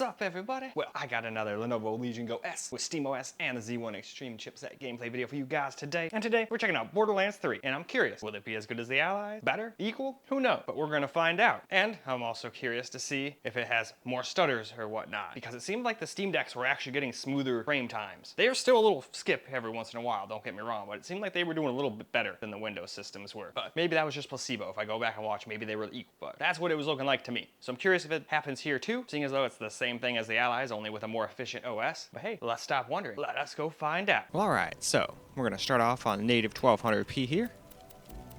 up, everybody? Well, I got another Lenovo Legion Go S with SteamOS and the Z1 Extreme chipset gameplay video for you guys today. And today, we're checking out Borderlands 3. And I'm curious, will it be as good as the Allies? Better? Equal? Who knows? But we're gonna find out. And I'm also curious to see if it has more stutters or whatnot. Because it seemed like the Steam Decks were actually getting smoother frame times. They are still a little skip every once in a while, don't get me wrong, but it seemed like they were doing a little bit better than the Windows systems were. But maybe that was just placebo. If I go back and watch, maybe they were equal. But that's what it was looking like to me. So I'm curious if it happens here too, seeing as though it's the same thing as the Allies, only with a more efficient OS. But hey, let's stop wondering. Let us go find out. Well, alright, so we're going to start off on native 1200p here.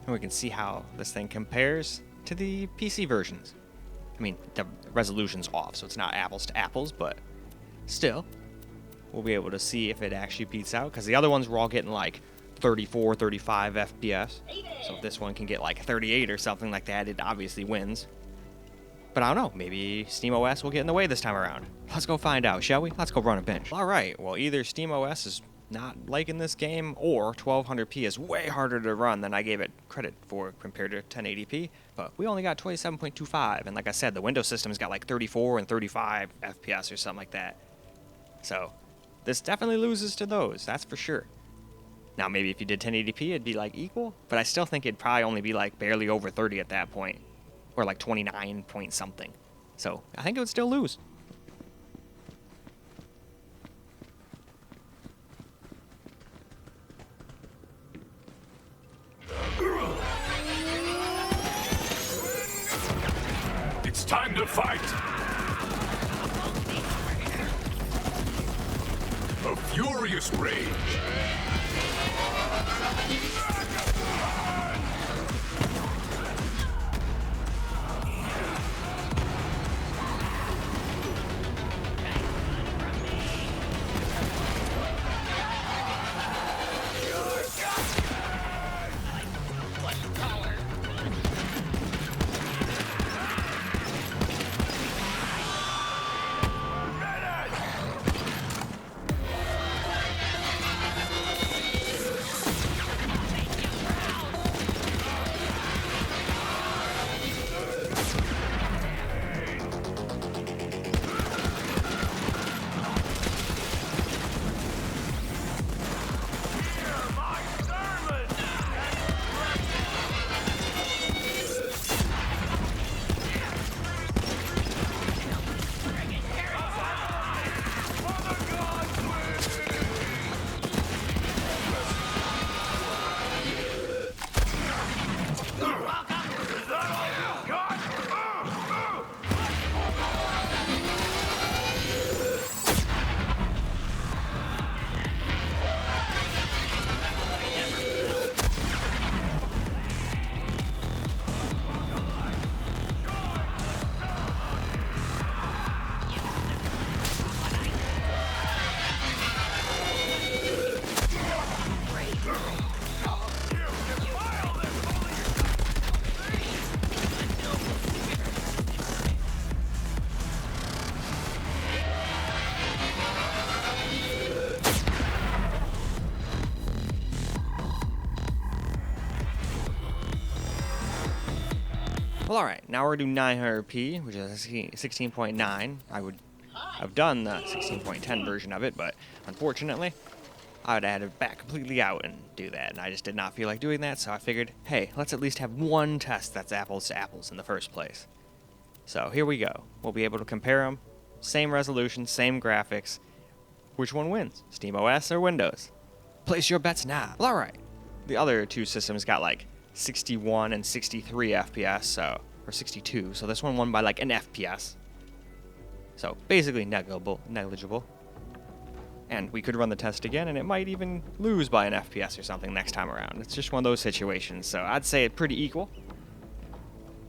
And we can see how this thing compares to the PC versions. I mean, the resolution's off, so it's not apples to apples, but still, we'll be able to see if it actually beats out, because the other ones were all getting like 34, 35 FPS. So if this one can get like 38 or something like that, it obviously wins. But I don't know, maybe SteamOS will get in the way this time around. Let's go find out, shall we? Let's go run a bench. Alright, well either SteamOS is not liking this game, or 1200p is way harder to run than I gave it credit for compared to 1080p. But we only got 27.25, and like I said, the Windows system's got like 34 and 35 FPS or something like that. So this definitely loses to those, that's for sure. Now maybe if you did 1080p it'd be like equal, but I still think it'd probably only be like barely over 30 at that point. Or like 29 point something. So I think it would still lose. It's time to fight! A furious rage! Well, alright, now we're going to do 900p, which is 16.9. I've done the 16.10 version of it, but unfortunately, I would add it back completely out and do that, and I just did not feel like doing that, so I figured, hey, let's at least have one test that's apples to apples in the first place. So here we go. We'll be able to compare them. Same resolution, same graphics. Which one wins? SteamOS or Windows? Place your bets now. Well, alright. The other two systems got like 61 and 63 FPS, so, or 62, so this one won by like an FPS. So basically negligible. And we could run the test again, and it might even lose by an FPS or something next time around. It's just one of those situations, so I'd say it's pretty equal.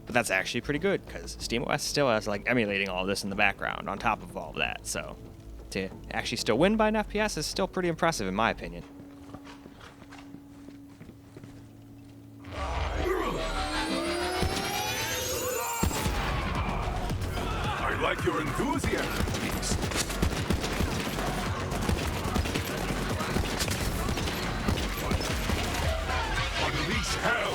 But that's actually pretty good, because SteamOS still has like emulating all of this in the background on top of all of that, so to actually still win by an FPS is still pretty impressive in my opinion. I like your enthusiasm, Beast. Unleash hell!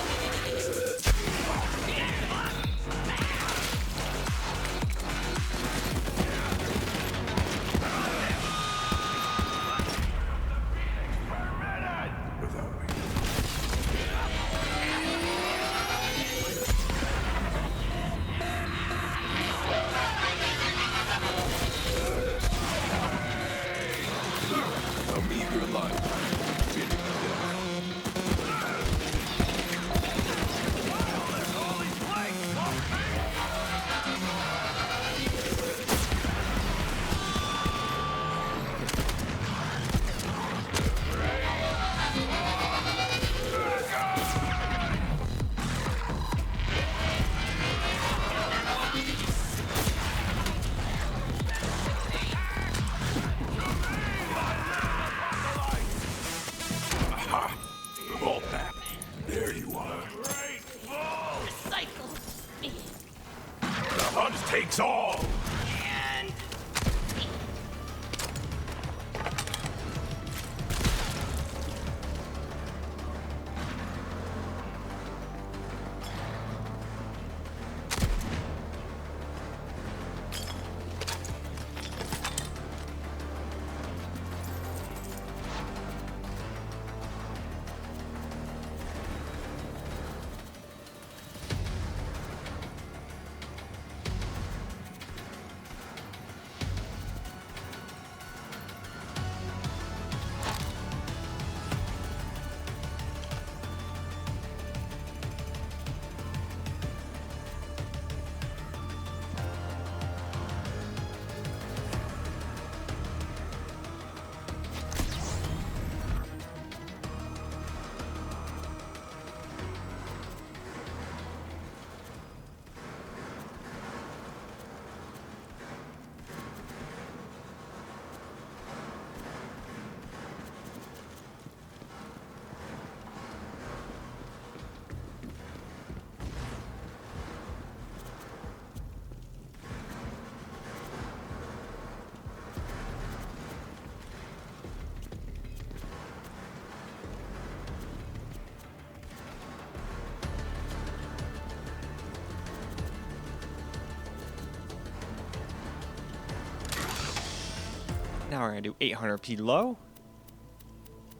Now we're gonna do 800p low.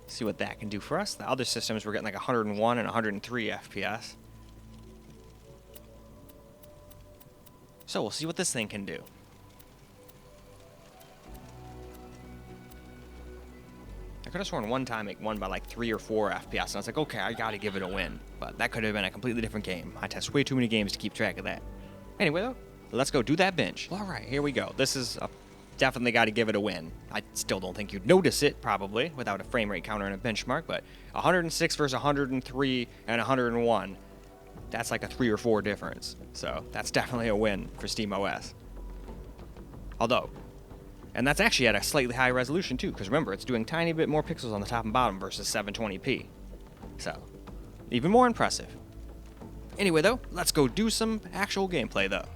See what that can do for us. The other systems we're getting like 101 and 103 FPS. So we'll see what this thing can do. I could have sworn one time it won by like 3 or 4 FPS, and I was like, okay, I gotta give it a win. But that could have been a completely different game. I test way too many games to keep track of that. Anyway though, let's go do that bench. Alright, here we go. This is definitely got to give it a win. I still don't think you'd notice it, probably, without a frame rate counter and a benchmark, but 106 versus 103 and 101, that's like a 3 or 4 difference. So that's definitely a win for SteamOS. Although, and that's actually at a slightly higher resolution too, because remember, it's doing tiny bit more pixels on the top and bottom versus 720p. So, even more impressive. Anyway though, let's go do some actual gameplay though.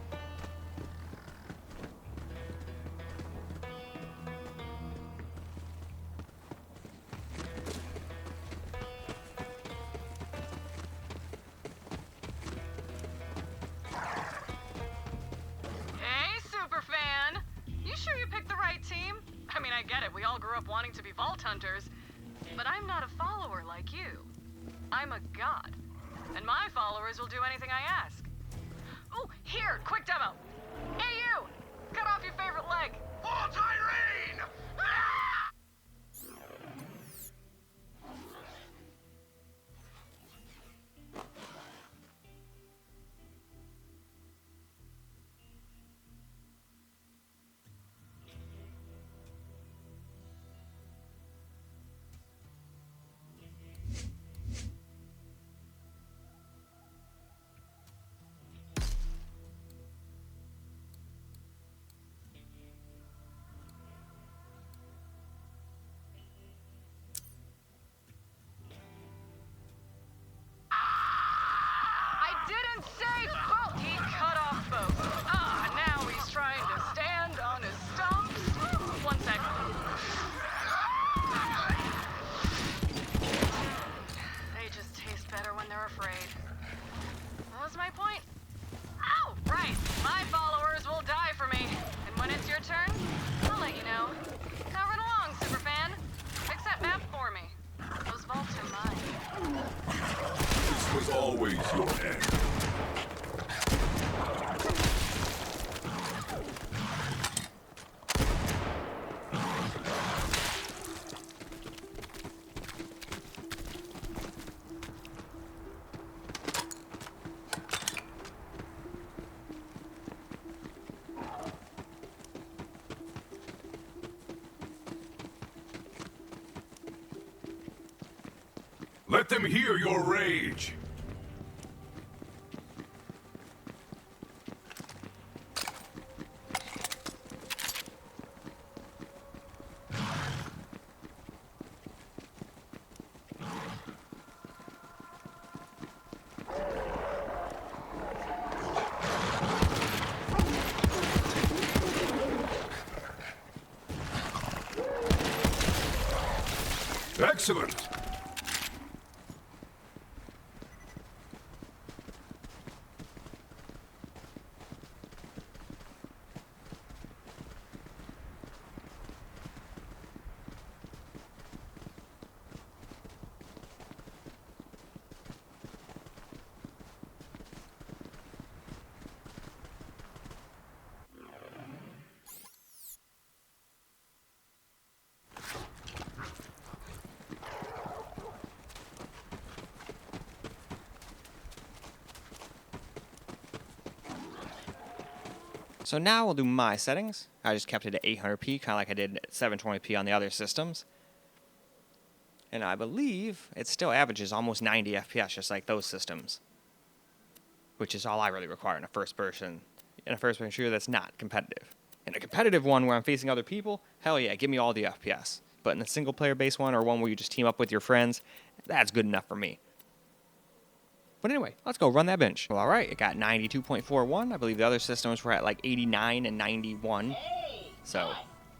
I get it, we all grew up wanting to be vault hunters, but I'm not a follower like you. I'm a god, and my followers will do anything I ask. Oh, here, quick demo. Hey you, cut off your favorite leg. Vault Irene! Ah! Always your end. Let them hear your rage. Excellent! So now we'll do my settings. I just kept it at 800p, kind of like I did at 720p on the other systems. And I believe it still averages almost 90 FPS, just like those systems. Which is all I really require in a first-person shooter that's not competitive. In a competitive one where I'm facing other people, hell yeah, give me all the FPS. But in a single-player based one, or one where you just team up with your friends, that's good enough for me. But anyway, let's go run that bench. Well, alright, it got 92.41. I believe the other systems were at like 89 and 91. So,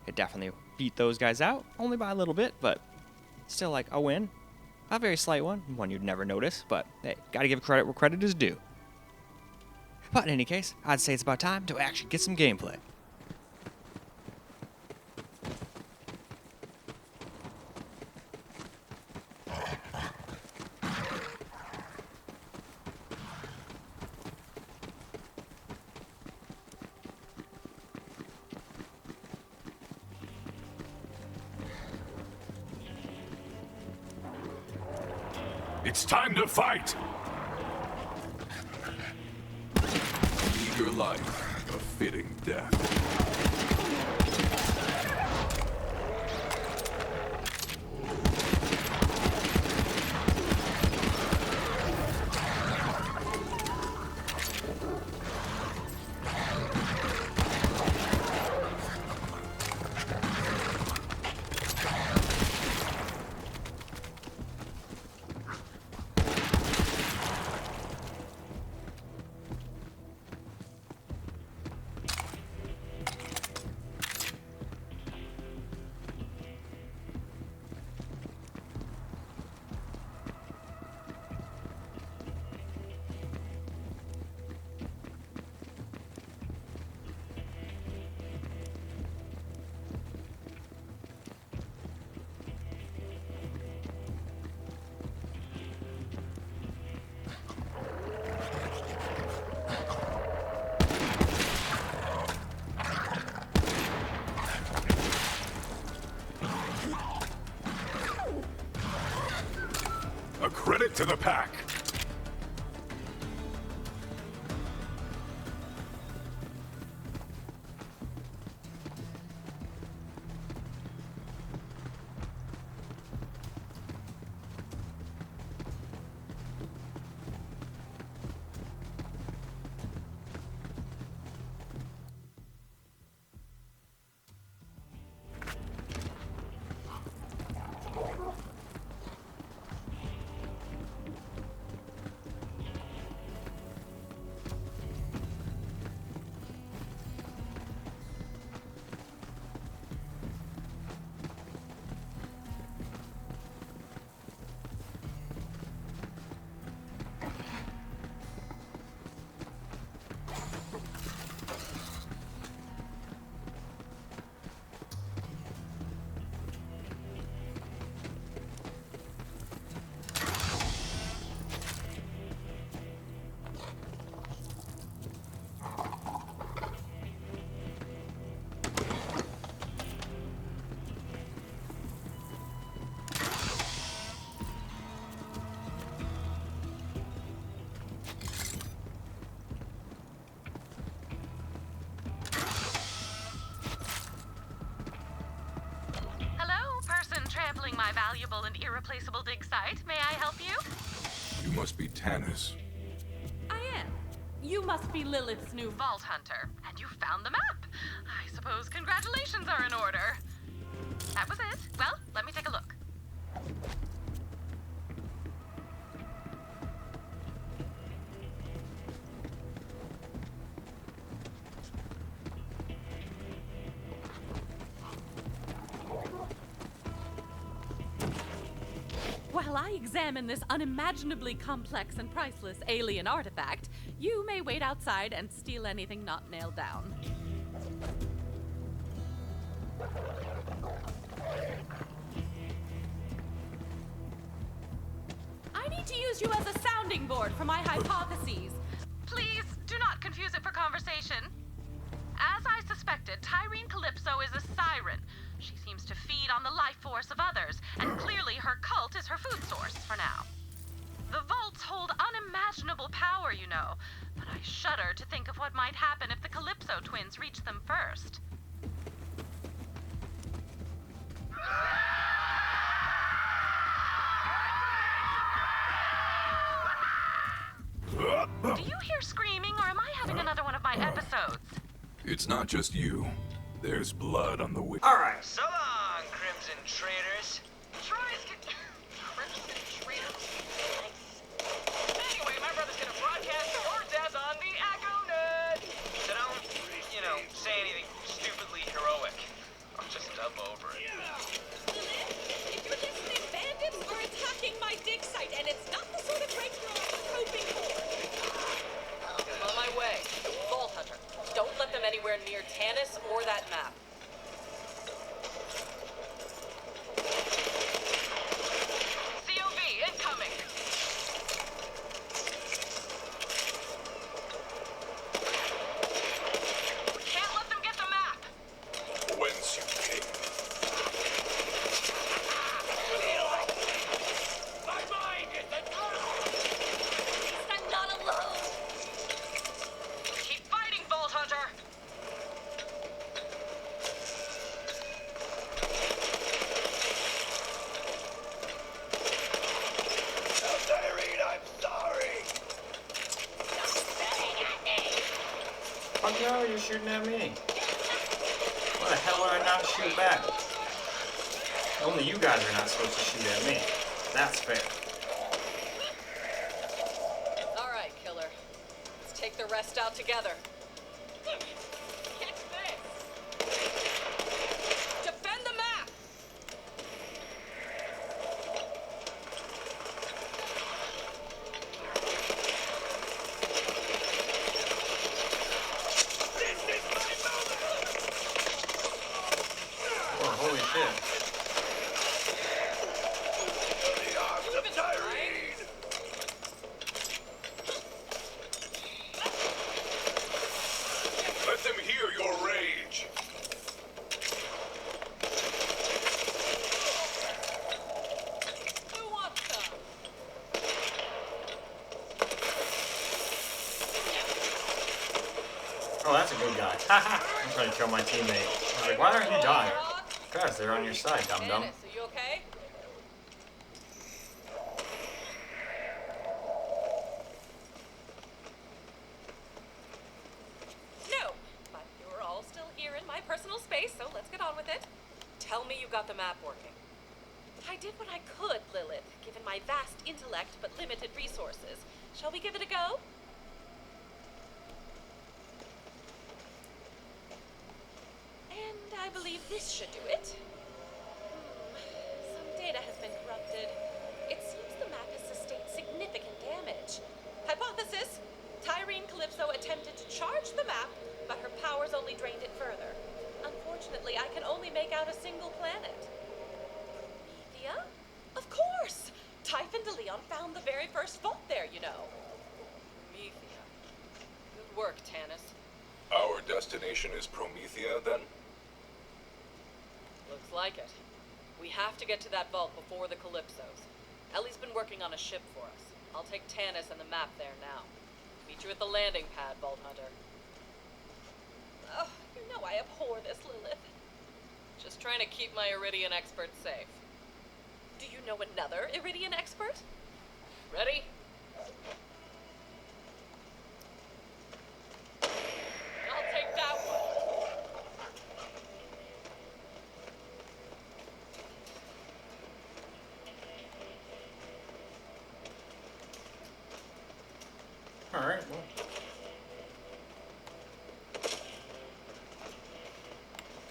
it definitely beat those guys out. Only by a little bit, but still like a win. A very slight one you'd never notice, but hey, gotta give credit where credit is due. But in any case, I'd say it's about time to actually get some gameplay. It's time to fight! Eager life, a fitting death. A credit to the pack. Trampling my valuable and irreplaceable dig site. May I help you? You must be Tannis. I am. You must be Lilith's new Vault Hunter, and you found the map. I suppose congratulations are in order. That was it. Well, let me take a look. While I examine this unimaginably complex and priceless alien artifact, you may wait outside and steal anything not nailed down. I need to use you as a sounding board for my hypotheses. Please, do not confuse it for conversation. As I suspected, Tyrene Calypso is a siren. She seems to feed on the life force of others, and clearly her cult is her food source for now. The vaults hold unimaginable power, you know, but I shudder to think of what might happen if the Calypso twins reach them first. Do you hear screaming, or am I having another one of my episodes? It's not just you. There's blood on the way. Alright, so long, Crimson Traitors. Crimson Traitors? Anyway, my brother's gonna broadcast your death on the AccoNet! So don't, say anything stupidly heroic. I'll just dub over it. If you're listening, bandits are attacking my dig site, and it's not the sort of breakthrough I was hoping for. On my way. Vault Hunter. Don't let them anywhere near Tannis or that map. COV, No, you're shooting at me. Why the hell would I not shoot back? Only you guys are not supposed to shoot at me. That's fair. All right, killer. Let's take the rest out together. Catch this! Defend the map! Oh, holy shit. Let them hear your rage. Who wants some? Oh, that's a good guy. Haha. I'm trying to kill my teammate. I was like, why aren't you dying? Guys, they're on your side, dum-dum. Dennis, are you okay? No, but you're all still here in my personal space, so let's get on with it. Tell me you got the map working. I did what I could, Lilith, given my vast intellect but limited resources. Shall we give it a go? And I believe this should do it. Some data has been corrupted. It seems the map has sustained significant damage. Hypothesis: Tyrene Calypso attempted to charge the map, but her powers only drained it further. Unfortunately, I can only make out a single planet. Prometheus? Of course! Typhon de Leon found the very first vault there, you know. Promethea. Good work, Tanis. Our destination is Promethea, then? Looks like it. We have to get to that vault before the Calypsos. Ellie's been working on a ship for us. I'll take Tanis and the map there now. Meet you at the landing pad, Vault Hunter. Oh, you know I abhor this, Lilith. Just trying to keep my Iridian expert safe. Do you know another Iridian expert? Ready? I'll take that one. Alright, well.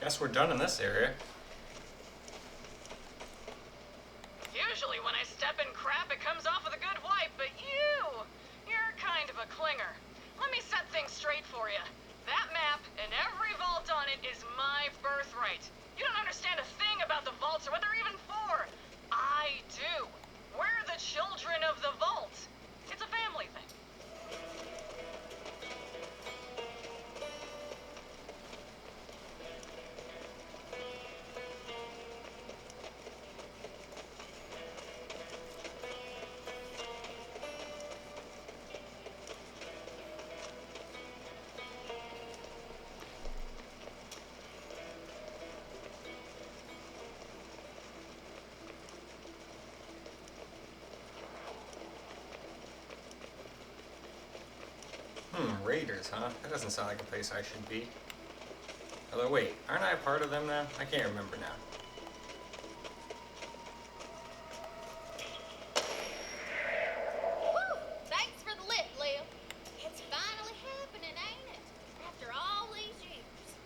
Guess we're done in this area. Usually when I step in crap, it comes off with a good wipe, but you're kind of a clinger. Let me set things straight for you. That map and every vault on it is my birthright. You don't understand a thing about the vaults or what they're even for. I do. We're the children of the vault. It's a family thing. Raiders, huh? That doesn't sound like a place I should be. Although, wait, aren't I a part of them now? I can't remember now. Woo! Thanks for the lift, Lil. It's finally happening, ain't it? After all these years.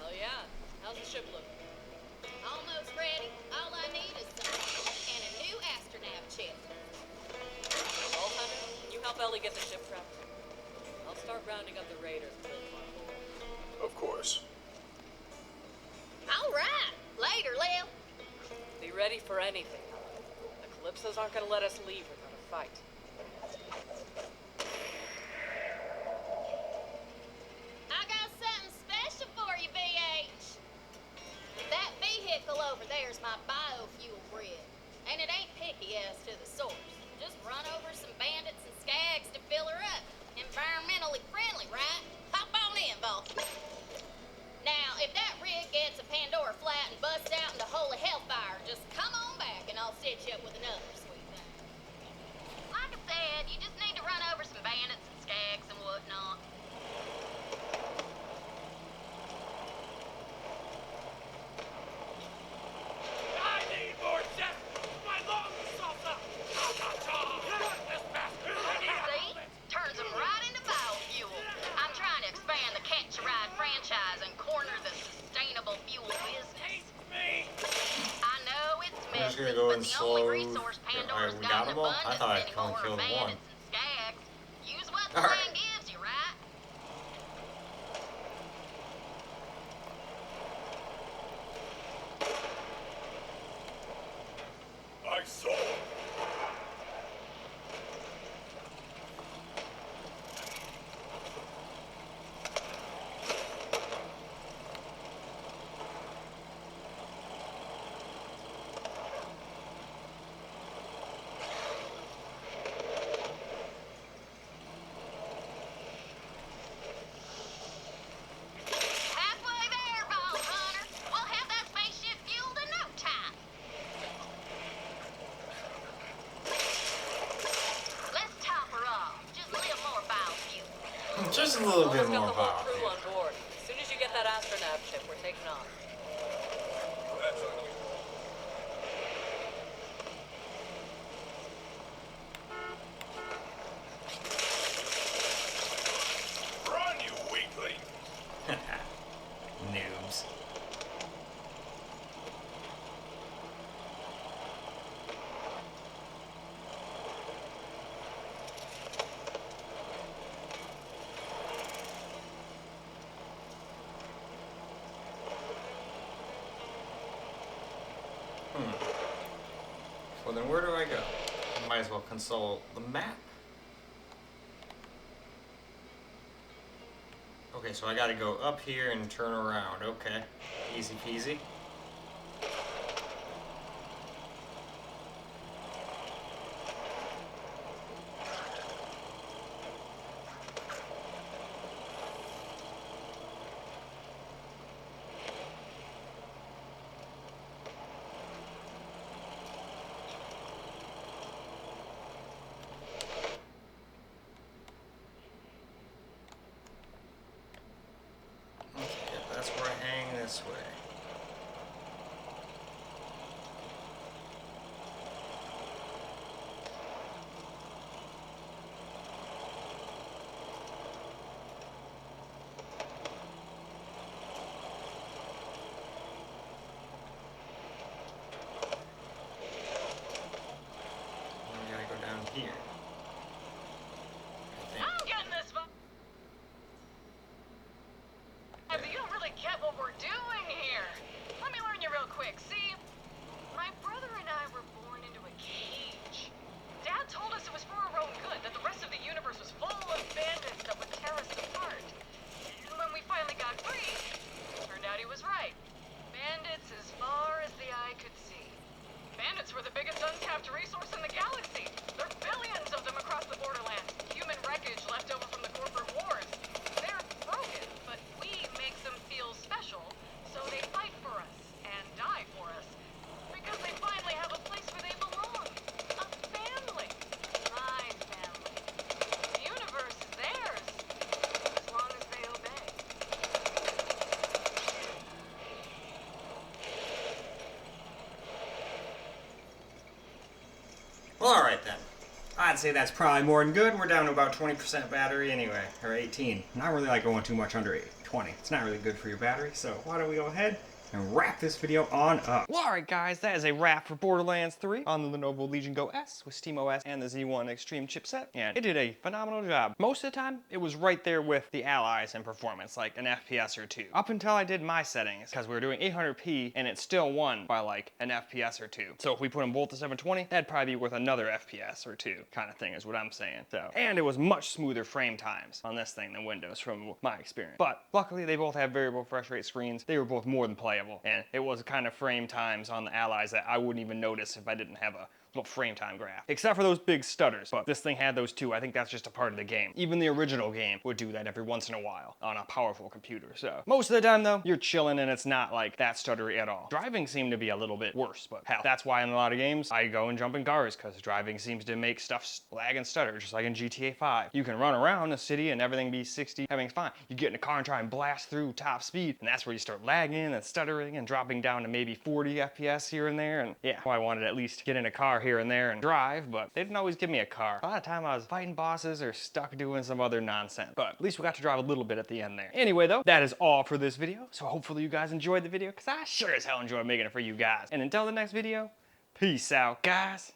Hell yeah. How's the ship look? Almost ready. All I need is some and a new astronav chip. Vault Hunter, can you help Ellie get the ship prepped? I'll start rounding up the raiders. Of course. All right. Later, Lil. Be ready for anything. The Calypsos aren't gonna let us leave without a fight. I got something special for you, VH. That vehicle over there is my biofuel grid. And it ain't picky as to the source. Just run over some bandits and skags to fill her up. Environmentally friendly, right? Hop on in, Vol. Now, if that rig gets a Pandora flat and busts out into holy hellfire, just come on back and I'll set you up with another sweet thing. Like I said, you just need to run over some bandits and skags and whatnot. gonna go in but the slow. only resource Pandora's We got got in them all? I abundance thought I anymore only are killed one. bandits and skags. Use what the All right. land gives you, right? I saw. Halfway there, Vault Hunter. We'll have that spaceship fueled in no time. Let's top her off. Just a little more biofuel. Just a little bit Almost more got the whole about crew on board. As soon as you get that astronav chip, we're taking off. That's ugly. Run, you weakling! noobs. Well, then where do I go? I might as well consult the map. Okay, so I gotta go up here and turn around. Okay, easy peasy. Yep, that's where I hang this way. Now we gotta go down here. I think. I'm getting this vibe that you don't really get what we're doing here. Let me learn you real quick. See, my brother and I were born into a cage. Dad told us it was for our own good, that the rest of the universe was full of bandits that would tear us apart. And when we finally got free, turned out he was right. Bandits as far as the eye could see. Bandits were the biggest untapped resource in the galaxy. There are billions of them across the Borderlands. Human wreckage left over from the corporate wars. They're broken, but we make them feel special, so they fight for us and die for us. Because they finally have a place where they belong. A family. My family. The universe is theirs, as long as they obey. Well, alright then. I'd say that's probably more than good. We're down to about 20% battery anyway, or 18. Not really like going too much under 20. It's not really good for your battery, so why don't we go ahead and wrap this video on up. Well, alright guys, that is a wrap for Borderlands 3 on the Lenovo Legion Go S with SteamOS and the Z1 Extreme chipset, and it did a phenomenal job. Most of the time, it was right there with the allies in performance, like an FPS or two. Up until I did my settings, because we were doing 800p, and it still won by like an FPS or two. So if we put them both to 720, that'd probably be worth another FPS or two, kind of thing is what I'm saying. So, and it was much smoother frame times on this thing than Windows from my experience. But luckily, they both have variable refresh rate screens. They were both more than playable. And it was kind of frame times on the allies that I wouldn't even notice if I didn't have a little frame time graph. Except for those big stutters, but this thing had those too. I think that's just a part of the game. Even the original game would do that every once in a while on a powerful computer. So most of the time though, you're chilling and it's not like that stuttery at all. Driving seemed to be a little bit worse, but hell, that's why in a lot of games I go and jump in cars, because driving seems to make stuff lag and stutter, just like in GTA 5. You can run around the city and everything be 60, everything's fine. You get in a car and try and blast through top speed, and that's where you start lagging and stuttering and dropping down to maybe 40 FPS here and there. And yeah, I wanted to at least get in a car here and there and drive, but they didn't always give me a car. A lot of time I was fighting bosses or stuck doing some other nonsense, but at least we got to drive a little bit at the end there. Anyway though, that is all for this video, so hopefully you guys enjoyed the video, because I sure as hell enjoyed making it for you guys. And until the next video, Peace out, guys.